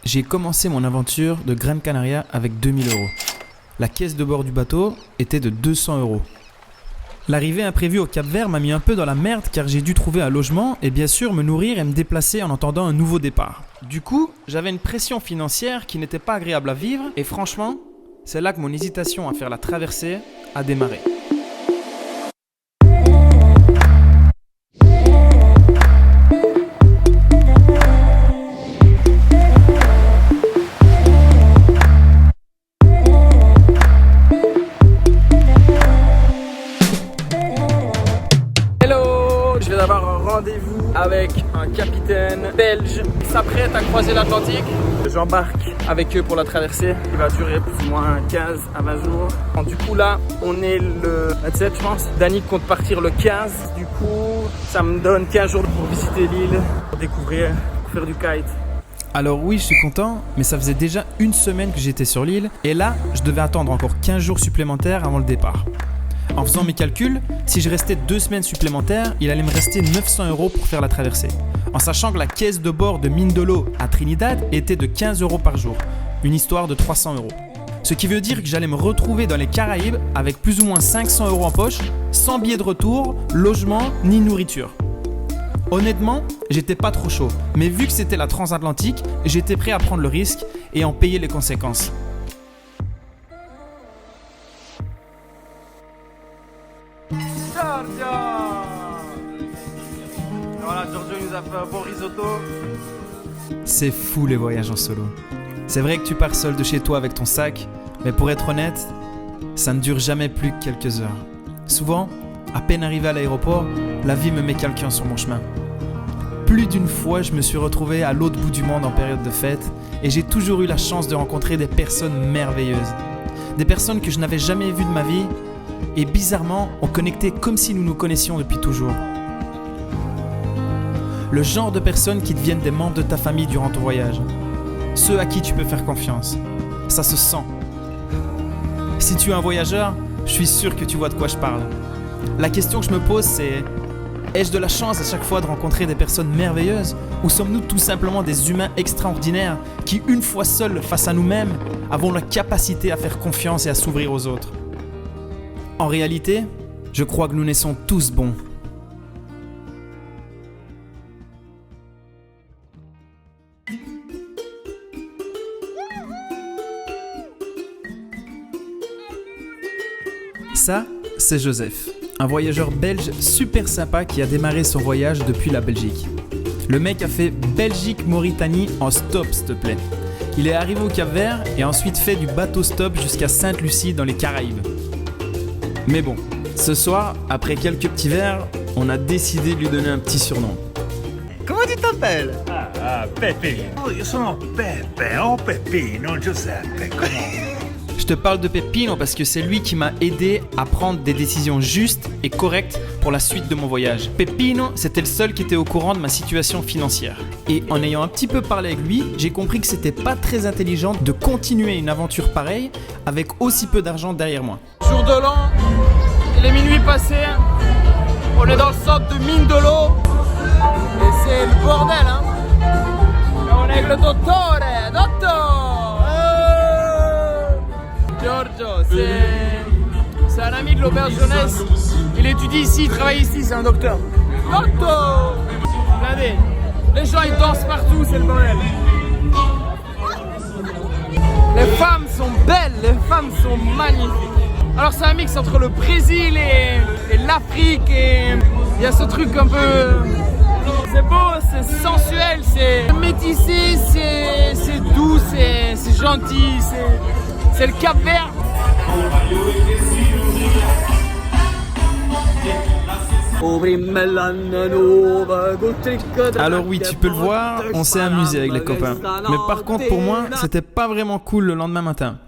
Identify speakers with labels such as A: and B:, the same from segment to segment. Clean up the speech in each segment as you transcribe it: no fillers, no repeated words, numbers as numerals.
A: j'ai commencé mon aventure de Gran Canaria avec 2000 euros. La caisse de bord du bateau était de 200 euros. L'arrivée imprévue au Cap-Vert m'a mis un peu dans la merde car j'ai dû trouver un logement et bien sûr me nourrir et me déplacer en attendant un nouveau départ. Du coup, j'avais une pression financière qui n'était pas agréable à vivre et franchement, c'est là que mon hésitation à faire la traversée a démarré. Je viens d'avoir un rendez-vous avec un capitaine belge qui s'apprête à croiser l'Atlantique. J'embarque avec eux pour la traversée qui va durer plus ou moins 15 à 20 jours. Du coup là, on est le 27 je pense. Dani compte partir le 15. Du coup, ça me donne 15 jours pour visiter l'île, pour découvrir, pour faire du kite. Alors oui, je suis content, mais ça faisait déjà une semaine que j'étais sur l'île et là, je devais attendre encore 15 jours supplémentaires avant le départ. En faisant mes calculs, si je restais 2 semaines supplémentaires, il allait me rester 900 euros pour faire la traversée. En sachant que la caisse de bord de Mindolo à Trinidad était de 15 euros par jour. Une histoire de 300 euros. Ce qui veut dire que j'allais me retrouver dans les Caraïbes avec plus ou moins 500 euros en poche, sans billet de retour, logement ni nourriture. Honnêtement, j'étais pas trop chaud, mais vu que c'était la transatlantique, j'étais prêt à prendre le risque et en payer les conséquences. Giorgio! Voilà, Giorgio nous a fait un bon risotto. C'est fou les voyages en solo. C'est vrai que tu pars seul de chez toi avec ton sac, mais pour être honnête, ça ne dure jamais plus que quelques heures. Souvent, à peine arrivé à l'aéroport, la vie me met quelqu'un sur mon chemin. Plus d'une fois, je me suis retrouvé à l'autre bout du monde en période de fête et j'ai toujours eu la chance de rencontrer des personnes merveilleuses. Des personnes que je n'avais jamais vues de ma vie. Et bizarrement, on connectait comme si nous nous connaissions depuis toujours. Le genre de personnes qui deviennent des membres de ta famille durant ton voyage. Ceux à qui tu peux faire confiance. Ça se sent. Si tu es un voyageur, je suis sûr que tu vois de quoi je parle. La question que je me pose, c'est: ai-je de la chance à chaque fois de rencontrer des personnes merveilleuses? Ou sommes-nous tout simplement des humains extraordinaires qui, une fois seuls face à nous-mêmes, avons la capacité à faire confiance et à s'ouvrir aux autres? En réalité, je crois que nous naissons tous bons. Ça, c'est Joseph, un voyageur belge super sympa qui a démarré son voyage depuis la Belgique. Le mec a fait Belgique-Mauritanie en stop, s'il te plaît. Il est arrivé au Cap-Vert et a ensuite fait du bateau stop jusqu'à Sainte-Lucie dans les Caraïbes. Mais bon, ce soir, après quelques petits verres, on a décidé de lui donner un petit surnom.
B: Comment tu t'appelles?
C: Pepe. Oh, io sono Pepe, oh Peppino, Giuseppe, come?
A: Je te parle de Peppino parce que c'est lui qui m'a aidé à prendre des décisions justes et correctes pour la suite de mon voyage. Peppino, c'était le seul qui était au courant de ma situation financière. Et en ayant un petit peu parlé avec lui, j'ai compris que c'était pas très intelligent de continuer une aventure pareille avec aussi peu d'argent derrière moi. Jour de l'an, il est minuit passé, on est dans le centre de Mindolo et c'est le bordel hein. Et on est avec le dottore, Giorgio, c'est un ami de l'auberge jeunesse, il étudie ici, il travaille ici, c'est un docteur. Docteur. Regardez, les gens ils dansent partout, c'est le bordel. Les femmes sont belles, les femmes sont magnifiques. Alors c'est un mix entre le Brésil et l'Afrique et il y a ce truc un peu... C'est beau, c'est sensuel, c'est métissé, c'est doux, c'est gentil, c'est le Cap-Vert. Alors oui, tu peux le voir, on s'est amusé avec les copains. Mais par contre pour moi, c'était pas vraiment cool le lendemain matin.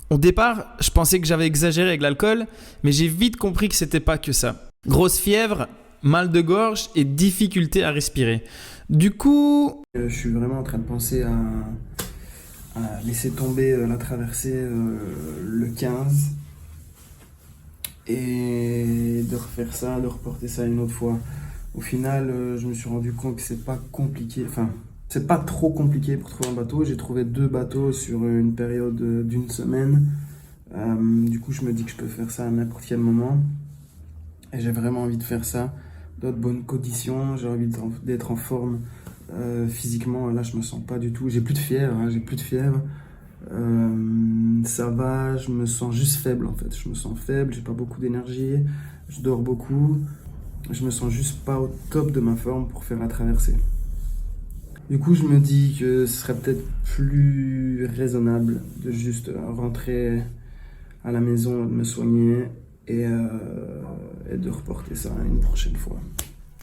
A: Au départ, je pensais que j'avais exagéré avec l'alcool, mais j'ai vite compris que c'était pas que ça. Grosse fièvre, mal de gorge et difficulté à respirer. Du coup... Je suis vraiment en train de penser à laisser tomber la traversée le 15 et de refaire ça, de reporter ça une autre fois. Au final, je me suis rendu compte que c'est pas compliqué. Enfin, C'est pas trop compliqué pour trouver un bateau. J'ai trouvé 2 bateaux sur une période d'1 semaine. Du coup, je me dis que je peux faire ça à n'importe quel moment. Et j'ai vraiment envie de faire ça dans de bonnes conditions. J'ai envie d'être en forme physiquement. Là, je me sens pas du tout. J'ai plus de fièvre. J'ai plus de fièvre. Ça va. Je me sens juste faible en fait. Je me sens faible. J'ai pas beaucoup d'énergie. Je dors beaucoup. Je me sens juste pas au top de ma forme pour faire la traversée. Du coup, je me dis que ce serait peut-être plus raisonnable de juste rentrer à la maison, de me soigner et de reporter ça une prochaine fois.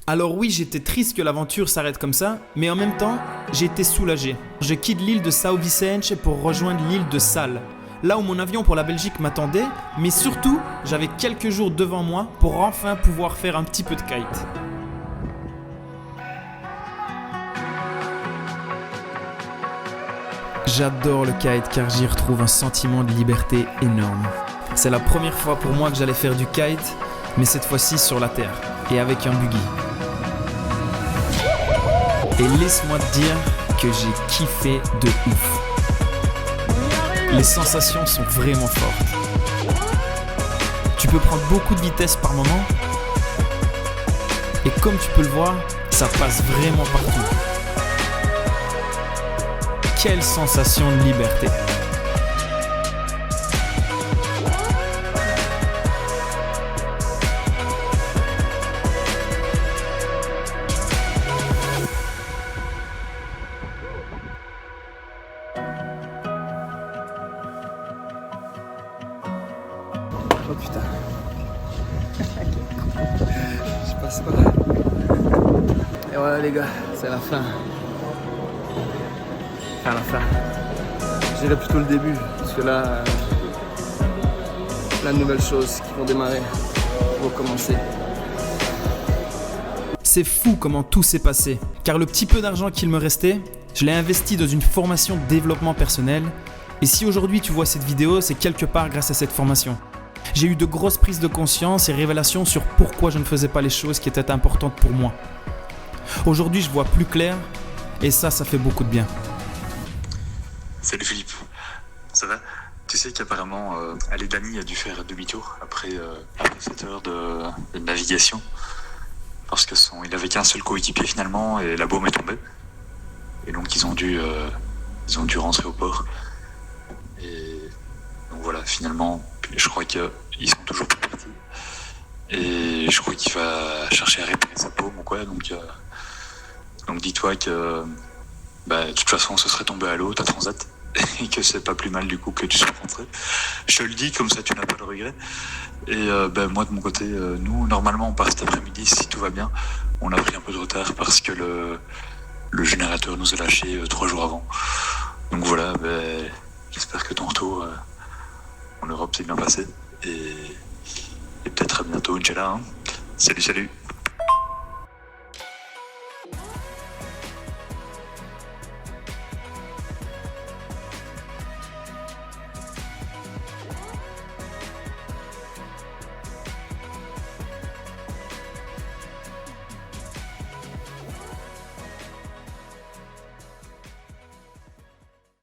D: Alors oui, j'étais triste que l'aventure s'arrête comme ça, mais en même temps, j'ai été soulagé. Je quitte l'île de São Vicente pour rejoindre l'île de Sal, là où mon avion pour la Belgique m'attendait, mais surtout, j'avais quelques jours devant moi pour enfin pouvoir faire un petit peu de kite. J'adore le kite car j'y retrouve un sentiment de liberté énorme. C'est la première fois pour moi que j'allais faire du kite, mais cette fois-ci sur la terre et avec un buggy. Et laisse-moi te dire que j'ai kiffé de ouf. Les sensations sont vraiment fortes. Tu peux prendre beaucoup de vitesse par moment et comme tu peux le voir, ça passe vraiment partout. Quelle sensation de liberté!
A: Oh putain. Je passe pas. Et voilà les gars, c'est la fin. À la fin. Je dirais plutôt le début, parce que là, plein de nouvelles choses qui vont démarrer, vont commencer.
D: C'est fou comment tout s'est passé, car le petit peu d'argent qu'il me restait, je l'ai investi dans une formation de développement personnel. Et si aujourd'hui tu vois cette vidéo, c'est quelque part grâce à cette formation. J'ai eu de grosses prises de conscience et révélations sur pourquoi je ne faisais pas les choses qui étaient importantes pour moi. Aujourd'hui, je vois plus clair et ça fait beaucoup de bien.
E: Salut Philippe, ça va? Tu sais qu'apparemment, Ali Dani a dû faire demi-tour après 7 heures de navigation parce qu'il avait qu'un seul coéquipier finalement et la baume est tombée. Et donc ils ont dû rentrer au port. Et donc voilà, finalement, je crois qu'ils sont toujours pas partis. Et je crois qu'il va chercher à réparer sa paume ou quoi. Donc dis-toi que de toute façon ce serait tombé à l'eau, ta transat. Et que c'est pas plus mal du coup que tu sois rentré. Je te le dis, comme ça tu n'as pas de regrets. Et moi de mon côté, nous normalement on part cet après-midi si tout va bien. On a pris un peu de retard parce que le générateur nous a lâché 3 jours avant. Donc voilà, j'espère que ton retour en Europe s'est bien passé. Et peut-être à bientôt, Inch'Allah. Salut.